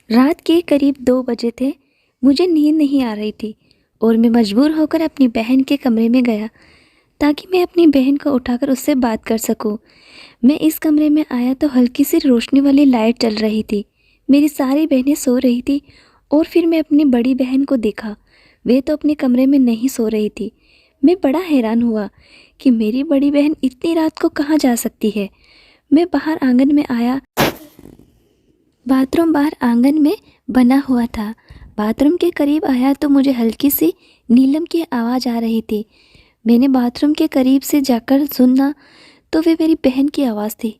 रात के करीब 2 बजे थे। मुझे नींद नहीं आ रही थी और मैं मजबूर होकर अपनी बहन के कमरे में गया ताकि मैं अपनी बहन को उठाकर उससे बात कर सकूं। मैं इस कमरे में आया तो हल्की सी रोशनी वाली लाइट चल रही थी। मेरी सारी बहनें सो रही थी और फिर मैं अपनी बड़ी बहन को देखा। वे तो अपने कमरे में नहीं सो रही थी। मैं बड़ा हैरान हुआ कि मेरी बड़ी बहन इतनी रात को कहाँ जा सकती है। मैं बाहर आंगन में आया। बाथरूम बाहर आंगन में बना हुआ था। बाथरूम के करीब आया तो मुझे हल्की सी नीलम की आवाज़ आ रही थी। मैंने बाथरूम के करीब से जाकर सुना तो वे मेरी बहन की आवाज़ थी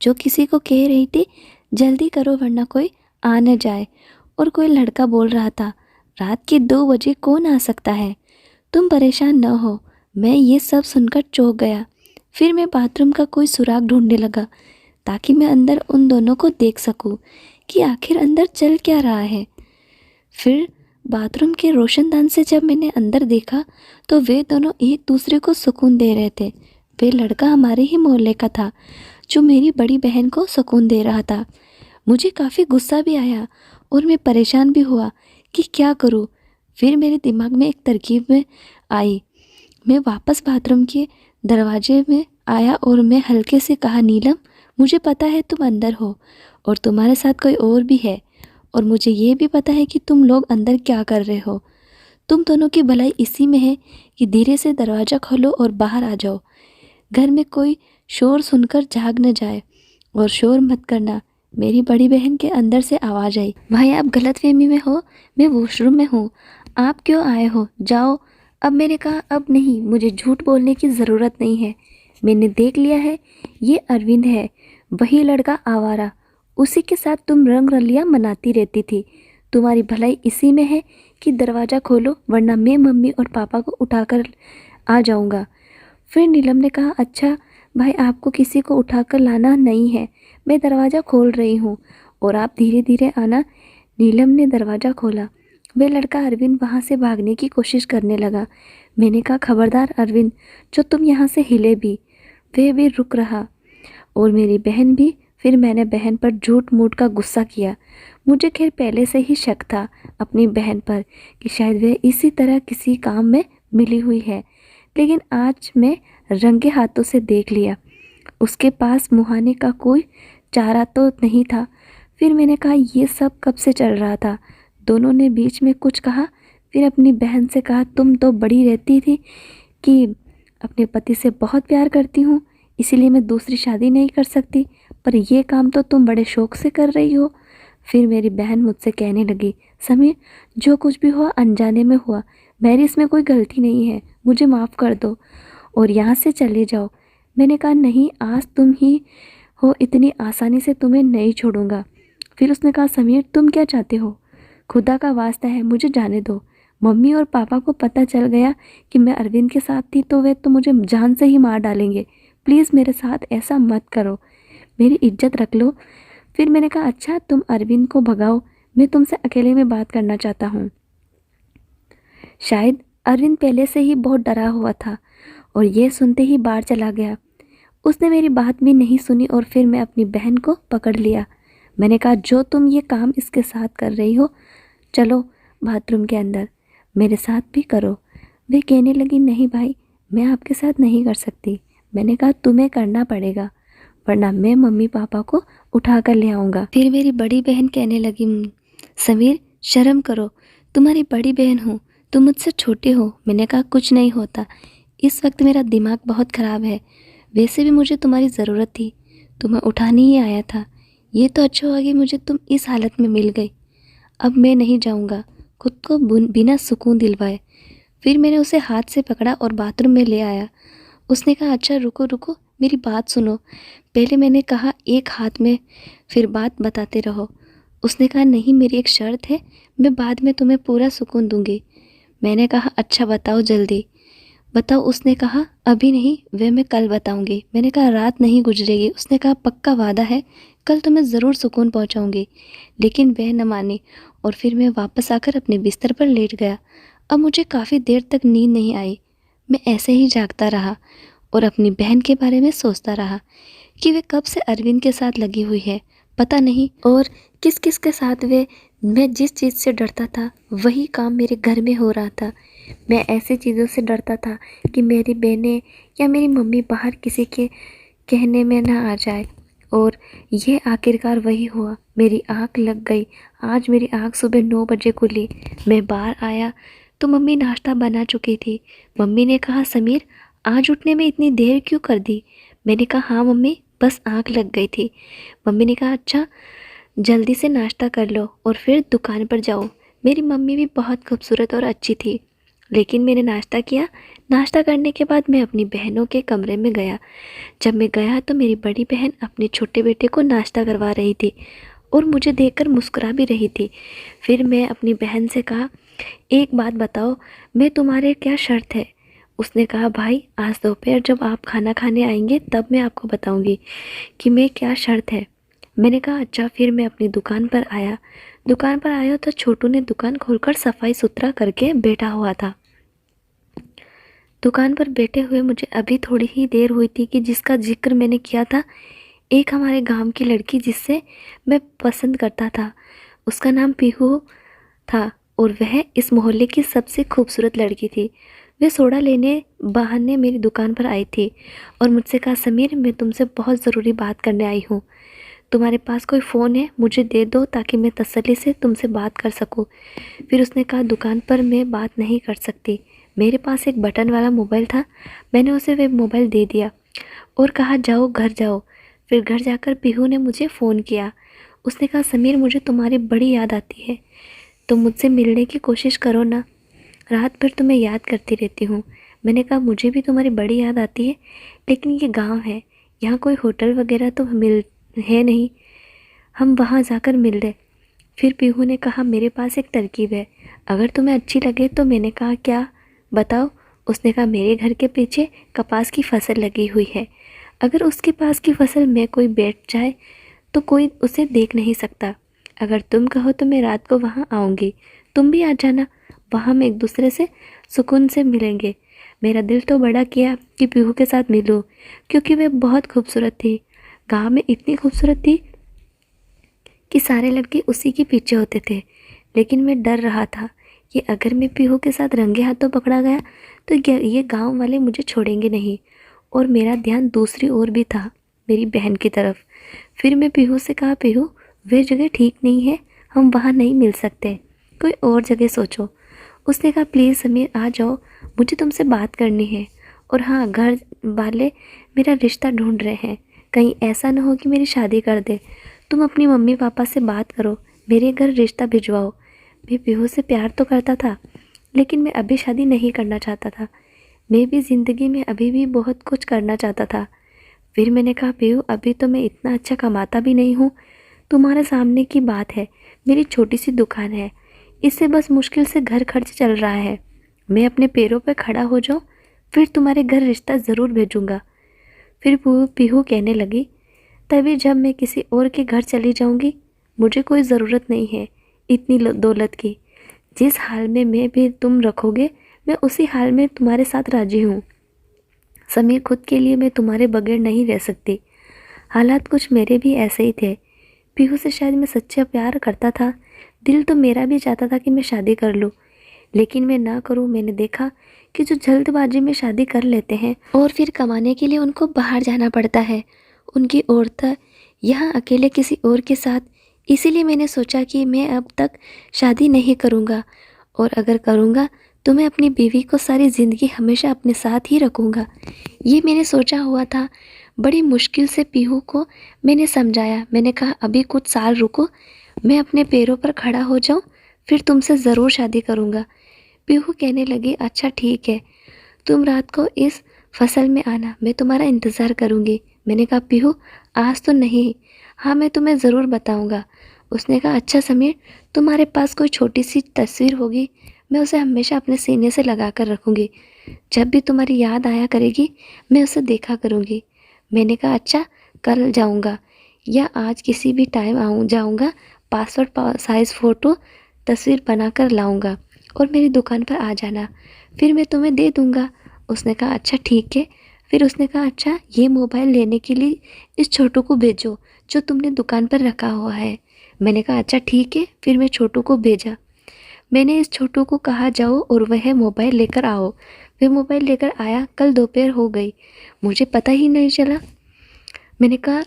जो किसी को कह रही थी, जल्दी करो वरना कोई आ न जाए। और कोई लड़का बोल रहा था, रात के 2 बजे कौन आ सकता है, तुम परेशान न हो। मैं ये सब सुनकर चौंक गया। फिर मैं बाथरूम का कोई सुराग ढूंढने लगा ताकि मैं अंदर उन दोनों को देख सकूं कि आखिर अंदर चल क्या रहा है। फिर बाथरूम के रोशनदान से जब मैंने अंदर देखा तो वे दोनों एक दूसरे को सुकून दे रहे थे। वे लड़का हमारे ही मोहल्ले का था जो मेरी बड़ी बहन को सुकून दे रहा था। मुझे काफ़ी गुस्सा भी आया और मैं परेशान भी हुआ कि क्या करूं। फिर मेरे दिमाग में एक तरकीब में आई। मैं वापस बाथरूम के दरवाजे में आया और मैं हल्के से कहा, नीलम, मुझे पता है तुम अंदर हो और तुम्हारे साथ कोई और भी है और मुझे ये भी पता है कि तुम लोग अंदर क्या कर रहे हो। तुम दोनों की भलाई इसी में है कि धीरे से दरवाज़ा खोलो और बाहर आ जाओ। घर में कोई शोर सुनकर जाग न जाए और शोर मत करना। मेरी बड़ी बहन के अंदर से आवाज़ आई, भाई आप गलतफहमी में हो, मैं वॉशरूम में हूँ, आप क्यों आए हो, जाओ। अब मैंने कहा, अब नहीं, मुझे झूठ बोलने की ज़रूरत नहीं है, मैंने देख लिया है, ये अरविंद है, वही लड़का आवारा, उसी के साथ तुम रंग रलियां मनाती रहती थी। तुम्हारी भलाई इसी में है कि दरवाज़ा खोलो वरना मैं मम्मी और पापा को उठाकर आ जाऊंगा। फिर नीलम ने कहा, अच्छा भाई, आपको किसी को उठाकर लाना नहीं है, मैं दरवाज़ा खोल रही हूँ और आप धीरे धीरे आना। नीलम ने दरवाज़ा खोला। वह लड़का अरविंद वहाँ से भागने की कोशिश करने लगा। मैंने कहा, खबरदार अरविंद, जो तुम यहाँ से हिले भी। वह भी रुक रहा और मेरी बहन भी। फिर मैंने बहन पर झूठ मूठ का गुस्सा किया। मुझे खैर पहले से ही शक था अपनी बहन पर कि शायद वह इसी तरह किसी काम में मिली हुई है, लेकिन आज मैं रंगे हाथों से देख लिया। उसके पास मुहाने का कोई चारा तो नहीं था। फिर मैंने कहा, ये सब कब से चल रहा था। दोनों ने बीच में कुछ कहा। फिर अपनी बहन से कहा, तुम तो बड़ी रहती थी कि अपने पति से बहुत प्यार करती हूँ, इसीलिए मैं दूसरी शादी नहीं कर सकती, पर यह काम तो तुम बड़े शौक से कर रही हो। फिर मेरी बहन मुझसे कहने लगी, समीर, जो कुछ भी हुआ अनजाने में हुआ, मेरी इसमें कोई गलती नहीं है, मुझे माफ़ कर दो और यहाँ से चले जाओ। मैंने कहा, नहीं, आज तुम ही हो, इतनी आसानी से तुम्हें नहीं छोड़ूंगा। फिर उसने कहा, समीर, तुम क्या चाहते हो, खुदा का वास्ता है मुझे जाने दो। मम्मी और पापा को पता चल गया कि मैं अरविंद के साथ थी तो वे तो मुझे जान से ही मार डालेंगे। प्लीज़ मेरे साथ ऐसा मत करो, मेरी इज्जत रख लो। फिर मैंने कहा, अच्छा तुम अरविंद को भगाओ, मैं तुमसे अकेले में बात करना चाहता हूँ। शायद अरविंद पहले से ही बहुत डरा हुआ था और यह सुनते ही बाहर चला गया। उसने मेरी बात भी नहीं सुनी और फिर मैं अपनी बहन को पकड़ लिया। मैंने कहा, जो तुम ये काम इसके साथ कर रही हो, चलो बाथरूम के अंदर, मेरे साथ भी करो। वे कहने लगी, नहीं भाई, मैं आपके साथ नहीं कर सकती। मैंने कहा, तुम्हें करना पड़ेगा वरना मैं मम्मी पापा को उठा कर ले आऊँगा। फिर मेरी बड़ी बहन कहने लगी, समीर, शर्म करो, तुम्हारी बड़ी बहन हूँ, तुम मुझसे छोटे हो। मैंने कहा, कुछ नहीं होता, इस वक्त मेरा दिमाग बहुत ख़राब है, वैसे भी मुझे तुम्हारी ज़रूरत थी, तुम्हें उठाने ही आया था। ये तो अच्छा हुआ कि मुझे तुम इस हालत में मिल गई। अब मैं नहीं जाऊँगा, खुद को बिना सुकून दिलवाए। फिर मैंने उसे हाथ से पकड़ा और बाथरूम में ले आया। उसने कहा, अच्छा रुको रुको, मेरी बात सुनो, पहले मैंने कहा एक हाथ में, फिर बात बताते रहो। उसने कहा, नहीं, मेरी एक शर्त है, मैं बाद में तुम्हें पूरा सुकून दूंगी। मैंने कहा, अच्छा बताओ, जल्दी बताओ। उसने कहा, अभी नहीं, वह मैं कल बताऊंगी। मैंने कहा, रात नहीं गुजरेगी। उसने कहा, पक्का वादा है, कल तुम्हें ज़रूर सुकून पहुंचाऊंगी। लेकिन वह न मानी और फिर मैं वापस आकर अपने बिस्तर पर लेट गया। अब मुझे काफ़ी देर तक नींद नहीं आई। मैं ऐसे ही जागता रहा और अपनी बहन के बारे में सोचता रहा कि वे कब से अरविंद के साथ लगी हुई है, पता नहीं, और किस किस के साथ वे मैं जिस चीज़ से डरता था वही काम मेरे घर में हो रहा था। मैं ऐसी चीज़ों से डरता था कि मेरी बहनें या मेरी मम्मी बाहर किसी के कहने में ना आ जाए, और ये आखिरकार वही हुआ। मेरी आँख लग गई। आज मेरी आँख सुबह 9 बजे खुली। मैं बाहर आया तो मम्मी नाश्ता बना चुकी थी। मम्मी ने कहा, समीर आज उठने में इतनी देर क्यों कर दी? मैंने कहा, हाँ मम्मी, बस आँख लग गई थी। मम्मी ने कहा, अच्छा जल्दी से नाश्ता कर लो और फिर दुकान पर जाओ। मेरी मम्मी भी बहुत खूबसूरत और अच्छी थी। लेकिन मैंने नाश्ता किया। नाश्ता करने के बाद मैं अपनी बहनों के कमरे में गया। जब मैं गया तो मेरी बड़ी बहन अपने छोटे बेटे को नाश्ता करवा रही थी और मुझे देखकर मुस्कुरा भी रही थी। फिर मैं अपनी बहन से कहा, एक बात बताओ, मैं तुम्हारे क्या शर्त है? उसने कहा, भाई आज दोपहर जब आप खाना खाने आएंगे तब मैं आपको बताऊंगी कि मैं क्या शर्त है। मैंने कहा, अच्छा। फिर मैं अपनी दुकान पर आया। दुकान पर आया तो छोटू ने दुकान खोलकर सफाई सुथरा करके बैठा हुआ था। दुकान पर बैठे हुए मुझे अभी थोड़ी ही देर हुई थी कि जिसका जिक्र मैंने किया था, एक हमारे गांव की लड़की जिससे मैं पसंद करता था, उसका नाम पीहू था और वह इस मोहल्ले की सबसे खूबसूरत लड़की थी। वे सोडा लेने बहाने मेरी दुकान पर आई थी और मुझसे कहा, समीर मैं तुमसे बहुत ज़रूरी बात करने आई हूँ। तुम्हारे पास कोई फ़ोन है? मुझे दे दो ताकि मैं तसल्ली से तुमसे बात कर सकूं। फिर उसने कहा, दुकान पर मैं बात नहीं कर सकती। मेरे पास एक बटन वाला मोबाइल था। मैंने उसे वह मोबाइल दे दिया और कहा, जाओ घर जाओ। फिर घर जाकर पीहू ने मुझे फ़ोन किया। उसने कहा, समीर मुझे तुम्हारी बड़ी याद आती है, तुम मुझसे मिलने की कोशिश करो ना, रात भर तुम्हें याद करती रहती हूँ। मैंने कहा, मुझे भी तुम्हारी बड़ी याद आती है, लेकिन ये गाँव है, यहाँ कोई होटल वगैरह तो मिल है नहीं, हम वहाँ जाकर मिल रहे। फिर पीहू ने कहा, मेरे पास एक तरकीब है, अगर तुम्हें अच्छी लगे तो। मैंने कहा, क्या? बताओ। उसने कहा, मेरे घर के पीछे कपास की फसल लगी हुई है, अगर उसके पास की फसल में कोई बैठ जाए तो कोई उसे देख नहीं सकता। अगर तुम कहो तो मैं रात को वहाँ आऊँगी, तुम भी आ जाना, वहाँ हम एक दूसरे से सुकून से मिलेंगे। मेरा दिल तो बड़ा किया कि पीहू के साथ मिलूँ, क्योंकि वह बहुत खूबसूरत थी। गाँव में इतनी खूबसूरत थी कि सारे लड़के उसी के पीछे होते थे। लेकिन मैं डर रहा था कि अगर मैं पीहू के साथ रंगे हाथों पकड़ा गया तो ये गांव वाले मुझे छोड़ेंगे नहीं, और मेरा ध्यान दूसरी ओर भी था, मेरी बहन की तरफ। फिर मैं पीहू से कहा, पीहू वह जगह ठीक नहीं है, हम वहाँ नहीं मिल सकते, कोई और जगह सोचो। उसने कहा, प्लीज़ समीर आ जाओ, मुझे तुमसे बात करनी है। और हाँ, घर वाले मेरा रिश्ता ढूंढ रहे हैं, कहीं ऐसा ना हो कि मेरी शादी कर दे। तुम अपनी मम्मी पापा से बात करो, मेरे घर रिश्ता भिजवाओ। मैं पीहू से प्यार तो करता था, लेकिन मैं अभी शादी नहीं करना चाहता था। मैं भी ज़िंदगी में अभी भी बहुत कुछ करना चाहता था। फिर मैंने कहा, पीहू अभी तो मैं इतना अच्छा कमाता भी नहीं हूँ। तुम्हारे सामने की बात है, मेरी छोटी सी दुकान है, इससे बस मुश्किल से घर खर्च चल रहा है। मैं अपने पैरों पर खड़ा हो जाऊँ, फिर तुम्हारे घर रिश्ता ज़रूर भेजूँगा। फिर पीहू कहने लगी, तभी जब मैं किसी और के घर चली जाऊंगी, मुझे कोई ज़रूरत नहीं है इतनी दौलत की। जिस हाल में मैं भी तुम रखोगे, मैं उसी हाल में तुम्हारे साथ राजी हूँ। समीर, खुद के लिए मैं तुम्हारे बगैर नहीं रह सकती। हालात कुछ मेरे भी ऐसे ही थे। पीहू से शायद मैं सच्चा प्यार करता था। दिल तो मेरा भी चाहता था कि मैं शादी कर लूँ, लेकिन मैं ना करूँ। मैंने देखा कि जो जल्दबाजी में शादी कर लेते हैं और फिर कमाने के लिए उनको बाहर जाना पड़ता है, उनकी औरतें यहाँ अकेले किसी और के साथ। इसीलिए मैंने सोचा कि मैं अब तक शादी नहीं करूँगा, और अगर करूँगा तो मैं अपनी बीवी को सारी ज़िंदगी हमेशा अपने साथ ही रखूँगा। ये मैंने सोचा हुआ था। बड़ी मुश्किल से पीहू को मैंने समझाया। मैंने कहा, अभी कुछ साल रुको, मैं अपने पैरों पर खड़ा हो जाऊँ, फिर तुमसे ज़रूर शादी करूँगा। पीहू कहने लगी, अच्छा ठीक है, तुम रात को इस फसल में आना, मैं तुम्हारा इंतज़ार करूँगी। मैंने कहा, पीहू आज तो नहीं, हाँ मैं तुम्हें ज़रूर बताऊँगा। उसने कहा, अच्छा समीर, तुम्हारे पास कोई छोटी सी तस्वीर होगी, मैं उसे हमेशा अपने सीने से लगा कर रखूँगी, जब भी तुम्हारी याद आया करेगी मैं उसे देखा करूँगी। मैंने कहा, अच्छा कल जाऊँगा या आज किसी भी टाइम जाऊँगा, पासवर्ड साइज़ फ़ोटो तस्वीर बना कर लाऊँगा और मेरी दुकान पर आ जाना, फिर मैं तुम्हें दे दूँगा। उसने कहा, अच्छा ठीक है। फिर उसने कहा, अच्छा ये मोबाइल लेने के लिए इस छोटू को भेजो जो तुमने दुकान पर रखा हुआ है। मैंने कहा अच्छा ठीक है। फिर मैं छोटू को भेजा। मैंने इस छोटू को कहा जाओ और वह मोबाइल लेकर आओ। वह मोबाइल लेकर आया। कल दोपहर हो गई, मुझे पता ही नहीं चला। मैंने कहा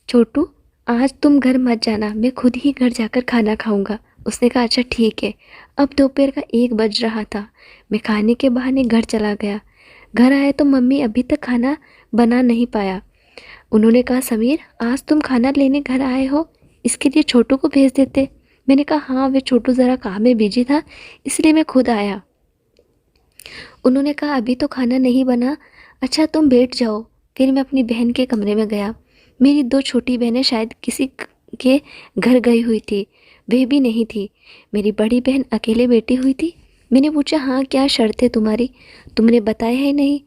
छोटू आज तुम घर मत जाना, मैं खुद ही घर जाकर खाना खाऊंगा। उसने कहा अच्छा ठीक है। अब दोपहर का 1 बज रहा था। मैं खाने के बहाने घर चला गया। घर आया तो मम्मी अभी तक खाना बना नहीं पाया। उन्होंने कहा समीर आज तुम खाना लेने घर आए हो, इसके लिए छोटू को भेज देते। मैंने कहा हाँ वे छोटू ज़रा काम में बिजी था इसलिए मैं खुद आया। उन्होंने कहा अभी तो खाना नहीं बना, अच्छा तुम बैठ जाओ। फिर मैं अपनी बहन के कमरे में गया। मेरी 2 छोटी बहनें शायद किसी के घर गई हुई थी, वह भी नहीं थी। मेरी बड़ी बहन अकेले बैठी हुई थी। मैंने पूछा हाँ क्या शर्त है तुम्हारी, तुमने बताया ही नहीं।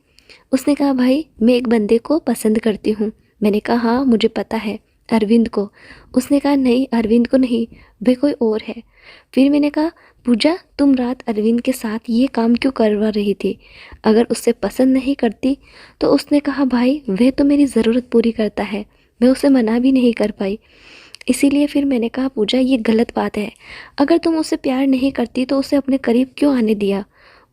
उसने कहा भाई मैं एक बंदे को पसंद करती हूँ। मैंने कहा हाँ मुझे पता है, अरविंद को। उसने कहा नहीं अरविंद को नहीं, वह कोई और है। फिर मैंने कहा पूजा तुम रात अरविंद के साथ ये काम क्यों करवा रही थी, अगर उससे पसंद नहीं करती तो। उसने कहा भाई वह तो मेरी ज़रूरत पूरी करता है, मैं उसे मना भी नहीं कर पाई। इसीलिए फिर मैंने कहा पूजा ये गलत बात है, अगर तुम उससे प्यार नहीं करती तो उसे अपने करीब क्यों आने दिया।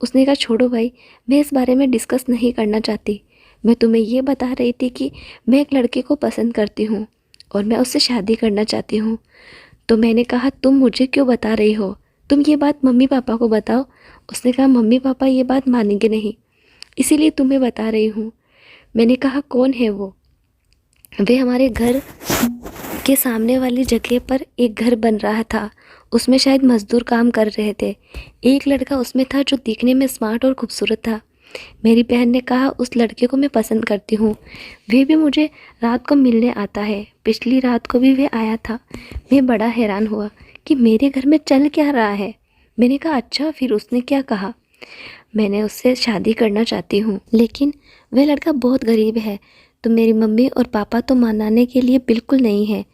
उसने कहा छोड़ो भाई, मैं इस बारे में डिस्कस नहीं करना चाहती। मैं तुम्हें ये बता रही थी कि मैं एक लड़के को पसंद करती हूँ और मैं उससे शादी करना चाहती हूँ। तो मैंने कहा तुम मुझे क्यों बता रही हो, तुम ये बात मम्मी पापा को बताओ। उसने कहा मम्मी पापा ये बात मानेंगे नहीं, इसीलिए तुम्हें बता रही हूँ। मैंने कहा कौन है वो। वे हमारे घर के सामने वाली जगह पर एक घर बन रहा था, उसमें शायद मजदूर काम कर रहे थे। एक लड़का उसमें था जो दिखने में स्मार्ट और खूबसूरत था। मेरी बहन ने कहा उस लड़के को मैं पसंद करती हूँ, वह भी मुझे रात को मिलने आता है। पिछली रात को भी वह आया था। मैं बड़ा हैरान हुआ कि मेरे घर में चल क्या रहा है। मैंने कहा अच्छा फिर उसने क्या कहा। मैंने उससे शादी करना चाहती हूँ, लेकिन वह लड़का बहुत गरीब है, तो मेरी मम्मी और पापा तो मनाने के लिए बिल्कुल नहीं है।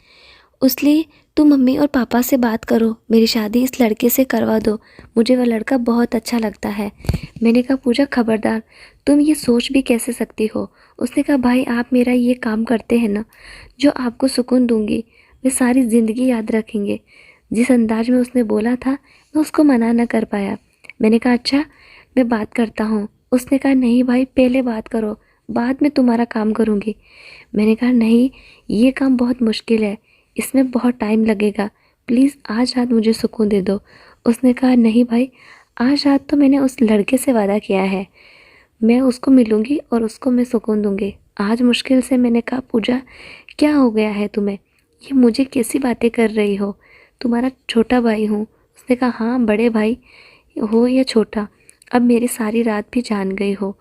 इसलिए तुम मम्मी और पापा से बात करो, मेरी शादी इस लड़के से करवा दो, मुझे वह लड़का बहुत अच्छा लगता है। मैंने कहा पूजा खबरदार, तुम ये सोच भी कैसे सकती हो। उसने कहा भाई आप मेरा ये काम करते हैं ना, जो आपको सुकून दूंगी वे सारी ज़िंदगी याद रखेंगे। जिस अंदाज में उसने बोला था मैं उसको मना न कर पाया। मैंने कहा अच्छा मैं बात करता हूँ। उसने कहा नहीं भाई पहले बात करो, बाद में तुम्हारा काम करूँगी। मैंने कहा नहीं ये काम बहुत मुश्किल है, इसमें बहुत टाइम लगेगा, प्लीज़ आज रात मुझे सुकून दे दो। उसने कहा नहीं भाई आज रात तो मैंने उस लड़के से वादा किया है, मैं उसको मिलूँगी और उसको मैं सुकून दूँगी, आज मुश्किल से। मैंने कहा पूजा क्या हो गया है तुम्हें, ये मुझे कैसी बातें कर रही हो, तुम्हारा छोटा भाई हूँ। उसने कहा हाँ बड़े भाई हो या छोटा, अब मेरी सारी रात भी जान गई हो,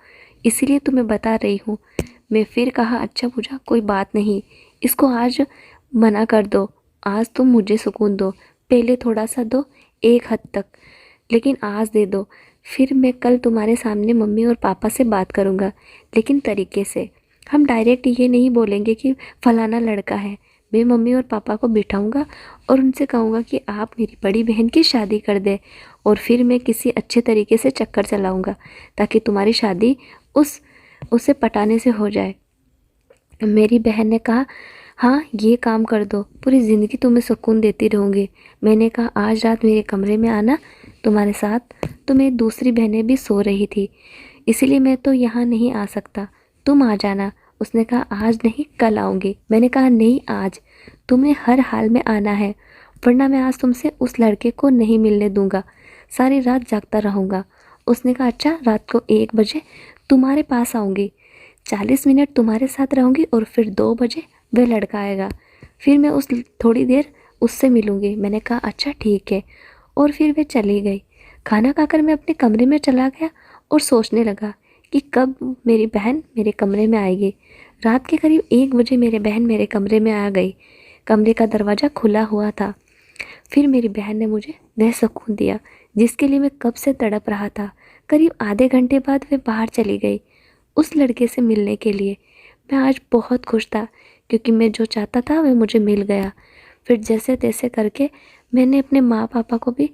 इसीलिए तुम्हें बता रही हूँ। मैं फिर कहा अच्छा पूजा कोई बात नहीं, इसको आज मना कर दो, आज तुम मुझे सुकून दो, पहले थोड़ा सा दो, एक हद तक, लेकिन आज दे दो। फिर मैं कल तुम्हारे सामने मम्मी और पापा से बात करूँगा, लेकिन तरीके से। हम डायरेक्ट ये नहीं बोलेंगे कि फलाना लड़का है। मैं मम्मी और पापा को बिठाऊँगा और उनसे कहूँगा कि आप मेरी बड़ी बहन की शादी कर दें, और फिर मैं किसी अच्छे तरीके से चक्कर चलाऊँगा ताकि तुम्हारी शादी उसे पटाने से हो जाए। मेरी बहन ने कहा हाँ ये काम कर दो, पूरी ज़िंदगी तुम्हें सुकून देती रहूँगी। मैंने कहा आज रात मेरे कमरे में आना तुम्हारे साथ। तो मेरी दूसरी बहनें भी सो रही थी, इसीलिए मैं तो यहाँ नहीं आ सकता, तुम आ जाना। उसने कहा आज नहीं कल आऊँगी। मैंने कहा नहीं आज, तुम्हें हर हाल में आना है, वरना मैं आज तुमसे उस लड़के को नहीं मिलने दूँगा, सारी रात जागता रहूँगा। उसने कहा अच्छा रात को 1 बजे तुम्हारे पास आऊँगी, 40 मिनट तुम्हारे साथ रहूँगी और फिर 2 बजे वह लड़का आएगा, फिर मैं थोड़ी देर उससे मिलूँगी। मैंने कहा अच्छा ठीक है, और फिर वह चली गई। खाना खाकर मैं अपने कमरे में चला गया और सोचने लगा कि कब मेरी बहन मेरे कमरे में आएगी। रात के करीब 1 बजे मेरी बहन मेरे कमरे में आ गई। कमरे का दरवाज़ा खुला हुआ था। फिर मेरी बहन ने मुझे वह सुकून दिया जिसके लिए मैं कब से तड़प रहा था। करीब आधे घंटे बाद वह बाहर चली गई उस लड़के से मिलने के लिए। मैं आज बहुत खुश था क्योंकि मैं जो चाहता था वह मुझे मिल गया। फिर जैसे तैसे करके मैंने अपने माँ पापा को भी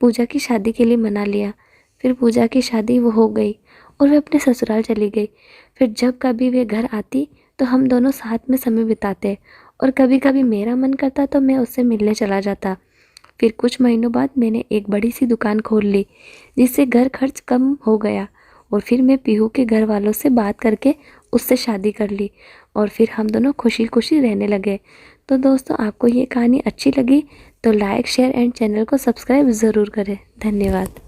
पूजा की शादी के लिए मना लिया। फिर पूजा की शादी वो हो गई और वह अपने ससुराल चली गई। फिर जब कभी वे घर आती तो हम दोनों साथ में समय बिताते और कभी कभी मेरा मन करता तो मैं उससे मिलने चला जाता। फिर कुछ महीनों बाद मैंने एक बड़ी सी दुकान खोल ली, जिससे घर खर्च कम हो गया। और फिर मैं पीहू के घर वालों से बात करके उससे शादी कर ली और फिर हम दोनों खुशी खुशी रहने लगे। तो दोस्तों, आपको ये कहानी अच्छी लगी तो लाइक शेयर एंड चैनल को सब्सक्राइब ज़रूर करें। धन्यवाद।